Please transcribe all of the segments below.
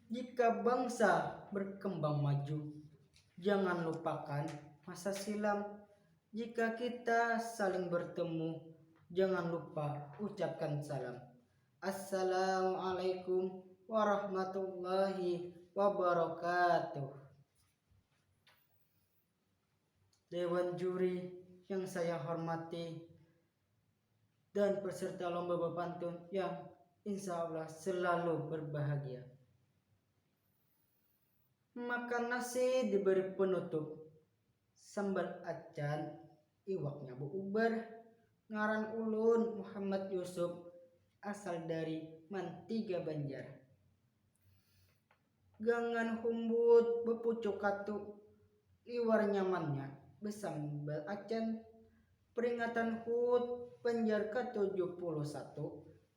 Jika bangsa berkembang maju, jangan lupakan masa silam. Jika kita saling bertemu, jangan lupa ucapkan salam. Assalamualaikum warahmatullahi wabarakatuh. Dewan juri yang saya hormati dan peserta lomba berpantun yang insya Allah selalu berbahagia. Makan nasi diberi penutup, sambal acan, iwaknya Bu Uber, ngaran ulun Muhammad Yusuf, asal dari Mantiga Banjar. Gangan humbut bepucuk katu, liwar nyamannya besambal acan, peringatan HUT Banjar ke-71,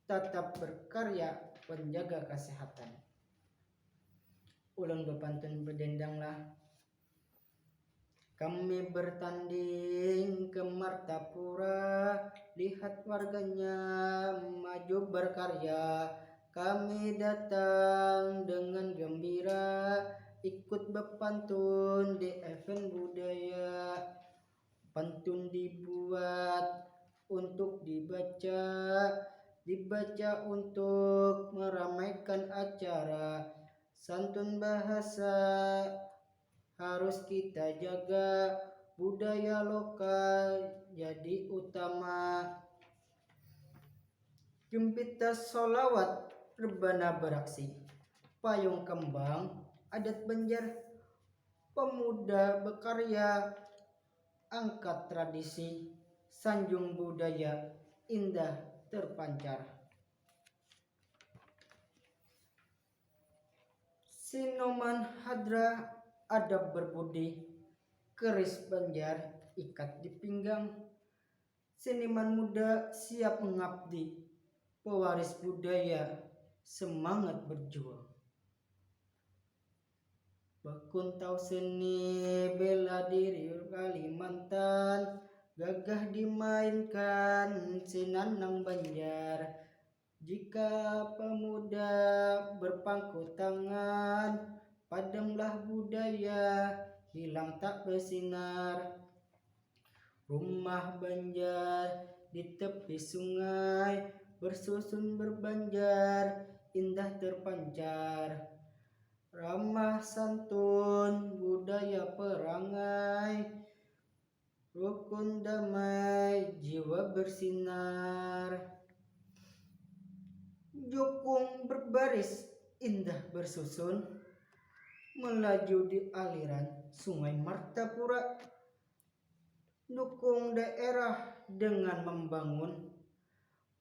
tetap berkarya penjaga kesehatan. Ulun bepantun berdendanglah. Kami bertanding ke Martapura, lihat warganya maju berkarya. Kami datang dengan gembira, ikut berpantun di event budaya. Pantun dibuat untuk dibaca, dibaca untuk meramaikan acara. Santun bahasa harus kita jaga, budaya lokal jadi utama. Jempita solawat rebana beraksi, payung kembang adat Banjar, pemuda berkarya angkat tradisi, sanjung budaya indah terpancar. Sinoman hadra adab berbudi, keris Banjar ikat di pinggang. Seniman muda siap mengabdi, pewaris budaya semangat berjuang. Bakuntau seni bela diri Kalimantan, gagah dimainkan sinanang Banjar. Jika pemuda berpangku tangan, padamlah budaya, hilang tak bersinar. Rumah Banjar di tepi sungai, bersusun berbanjar, indah terpancar. Ramah santun, budaya perangai, rukun damai, jiwa bersinar. Jukung berbaris, indah bersusun, melaju di aliran sungai Martapura. Dukung daerah dengan membangun,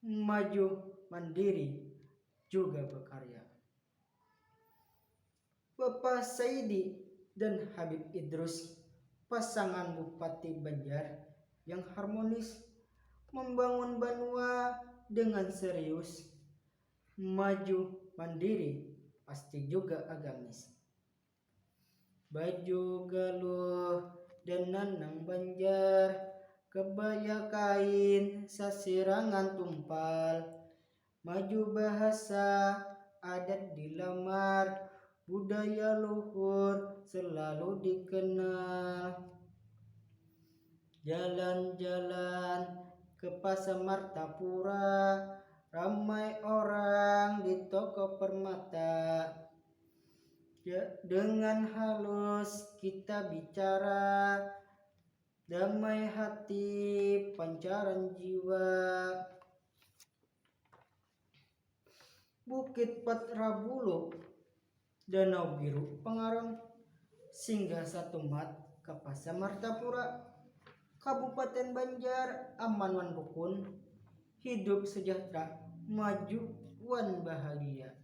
maju mandiri juga berkarya. Bapak Saidi dan Habib Idrus, pasangan Bupati Banjar yang harmonis, membangun Banua dengan serius, maju mandiri pasti juga agamis. Baju galuh dan nanang Banjar, kebaya kain sasirangan tumpal, maju bahasa adat dilamar, budaya luhur selalu dikenal. Jalan-jalan ke Pasar Martapura, ramai orang di toko permata. Dengan halus kita bicara, damai hati pancaran jiwa. Bukit Patrabulu, Danau Biru Pengaron, singgah satu mat ke Pasar Martapura. Kabupaten Banjar aman rukun, hidup sejahtera, maju wan bahagia.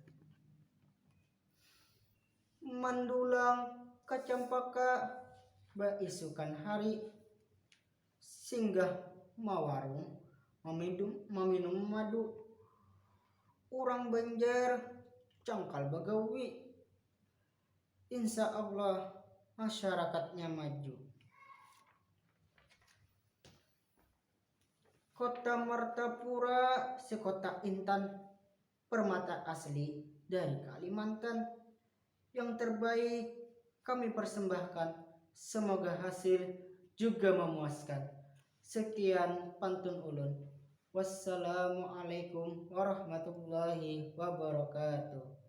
Mandulang Kacampaka, baisukan hari, singgah mawarung, meminum madu. Urang Banjar cangkal bagawi, insya Allah masyarakatnya maju. Kota Martapura sekota intan, permata asli dari Kalimantan. yang terbaik kami persembahkan. Semoga hasil juga memuaskan. Sekian pantun ulun. Wassalamualaikum warahmatullahi wabarakatuh.